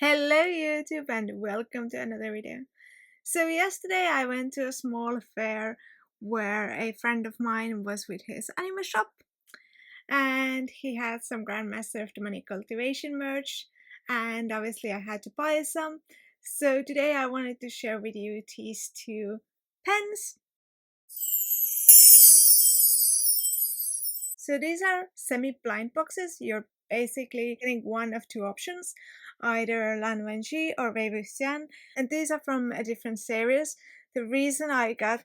Hello YouTube and welcome to another video. So yesterday I went to a small fair where a friend of mine was with his anime shop and he had some Grandmaster of the Money Cultivation merch and obviously I had to buy some. So today I wanted to share with you these two pens. So these are semi-blind boxes. You're basically getting one of two options, either Lan Wenji or Wei Wuxian, and these are from a different series. The reason I got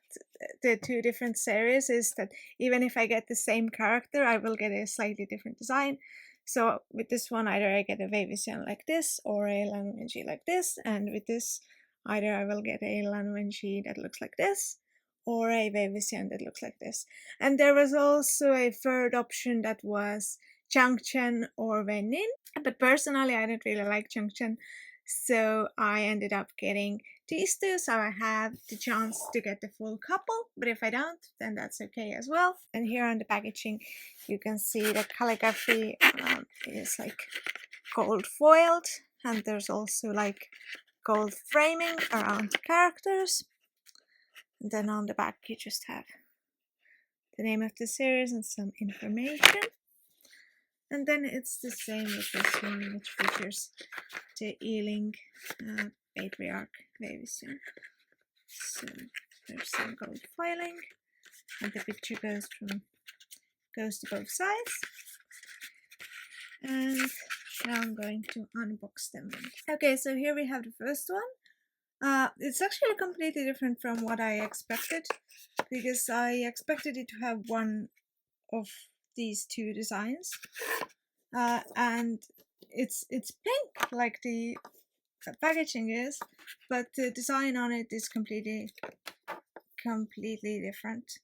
the two different series is that even if I get the same character, I will get a slightly different design. So with this one, either I get a Wei Wuxian like this or a Lan Wenji like this, and with this, either I will get a Lan Wenji that looks like this or a Wei Wuxian that looks like this. And there was also a third option that was Changchen or Wenin. But personally, I didn't really like Changchen, so I ended up getting these two, so I have the chance to get the full couple. But if I don't, then that's okay as well. And here on the packaging, you can see the calligraphy is like gold foiled, and there's also like gold framing around the characters. And then on the back, you just have the name of the series and some information. And then it's the same with this one, which features the Ealing patriarch Wei Wuxian. So there's some gold filing, and the picture goes to both sides. And now I'm going to unbox them. Okay, so here we have the first one. It's actually completely different from what I expected, because I expected it to have one of these two designs, and it's pink like the packaging is, but the design on it is completely different.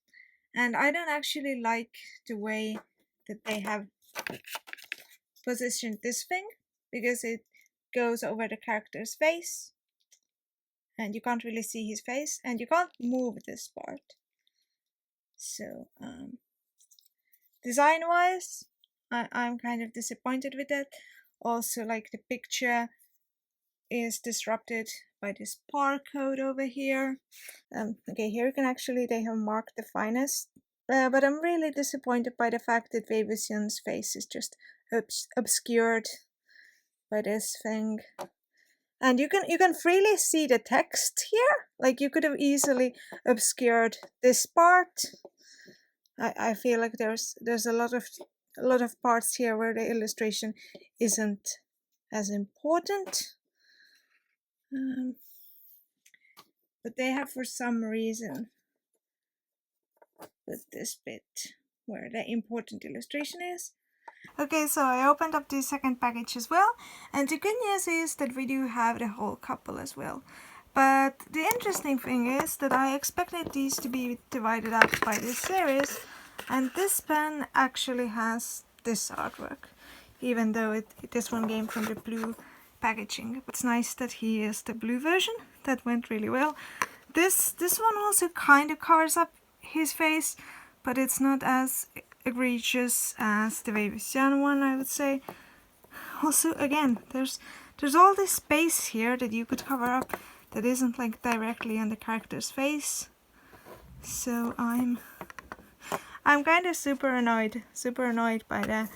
And I don't actually like the way that they have positioned this thing, because it goes over the character's face and you can't really see his face, and you can't move this part. So design wise, I'm kind of disappointed with that. Also, like, the picture is disrupted by this barcode over here. Okay, here you can actually, they have marked the finest, but I'm really disappointed by the fact that Wei Wuxian's face is just obscured by this thing. And you can freely see the text here. Like, you could have easily obscured this part. I feel like there's a lot of parts here where the illustration isn't as important. But they have, for some reason, put this bit where the important illustration is. Okay, so I opened up the second package as well, and the good news is that we do have the whole couple as well. But the interesting thing is that I expected these to be divided up by this series, and this pen actually has this artwork, even though this one came from the blue packaging. It's nice that he is the blue version. That went really well. This one also kind of covers up his face, but it's not as egregious as the Wei Wuxian one, I would say. Also, again, there's all this space here that you could cover up that isn't like directly on the character's face. So I'm kind of super annoyed by the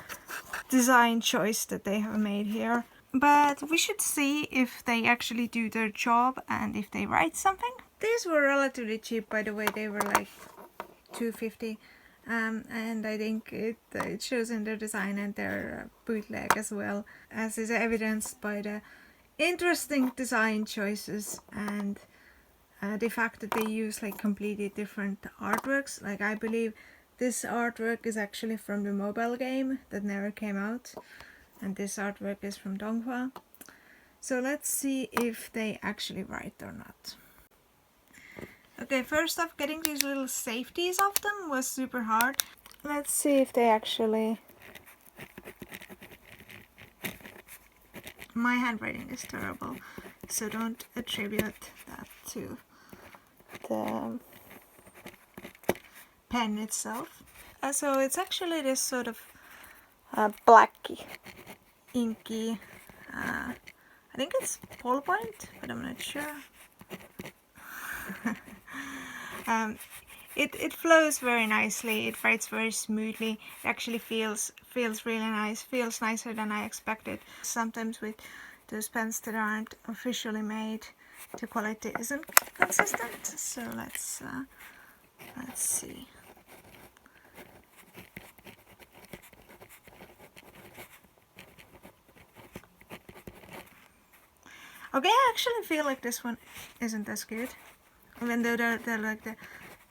design choice that they have made here. But we should see if they actually do their job and if they write something. These were relatively cheap, by the way. They were like $2.50. And I think it shows in their design and their bootleg as well, as is evidenced by the interesting design choices and the fact that they use like completely different artworks. Like, I believe this artwork is actually from the mobile game that never came out, and this artwork is from Donghua. So let's see if they actually write or not. Okay, first off, getting these little safeties off them was super hard. Let's see if they actually... My handwriting is terrible, so don't attribute that to the pen itself. So it's actually this sort of black, inky, I think it's ballpoint, but I'm not sure. It flows very nicely. It writes very smoothly. It actually feels really nice. Feels nicer than I expected. Sometimes with those pens that aren't officially made, the quality isn't consistent. So let's see. Okay, I actually feel like this one isn't as good, even though they're like the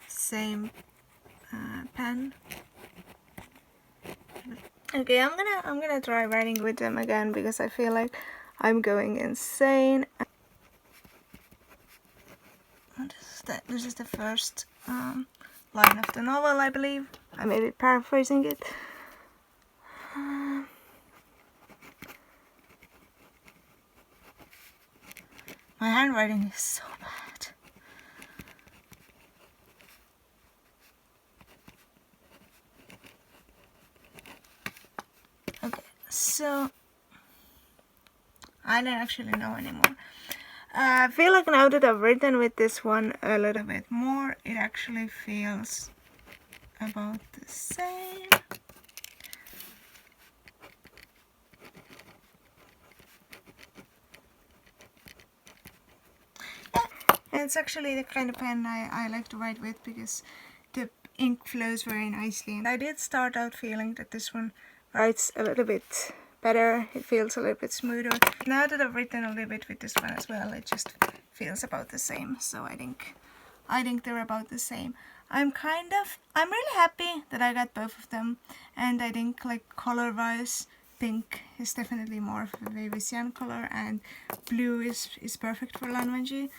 same pen. Okay, I'm gonna try writing with them again because I feel like I'm going insane. This is the first line of the novel, I believe. I may be paraphrasing it. My handwriting is so bad. Okay, so I don't actually know anymore. I feel like now that I've written with this one a little bit more, it actually feels about the same. And it's actually the kind of pen I like to write with because the ink flows very nicely. And I did start out feeling that this one writes a little bit better. It feels a little bit smoother. Now that I've written a little bit with this one as well, it just feels about the same. So I think they're about the same. I'm really happy that I got both of them, and I think like color-wise, pink is definitely more of a Vivisian color, and blue is perfect for Lanwanji.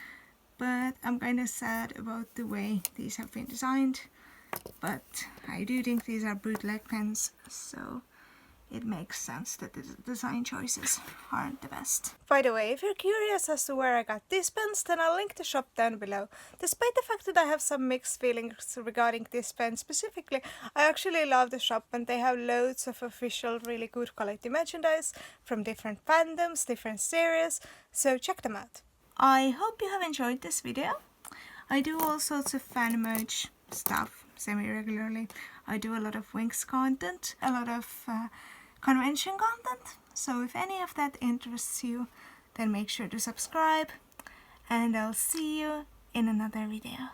But I'm kind of sad about the way these have been designed. But I do think these are bootleg pens, so it makes sense that the design choices aren't the best. By the way, if you're curious as to where I got these pens, then I'll link the shop down below. Despite the fact that I have some mixed feelings regarding this pen specifically, I actually love the shop and they have loads of official really good quality merchandise from different fandoms, different series, so check them out. I hope you have enjoyed this video. I do all sorts of fan merch stuff semi-regularly. I do a lot of Winx content, a lot of convention content. So if any of that interests you, then make sure to subscribe, and I'll see you in another video.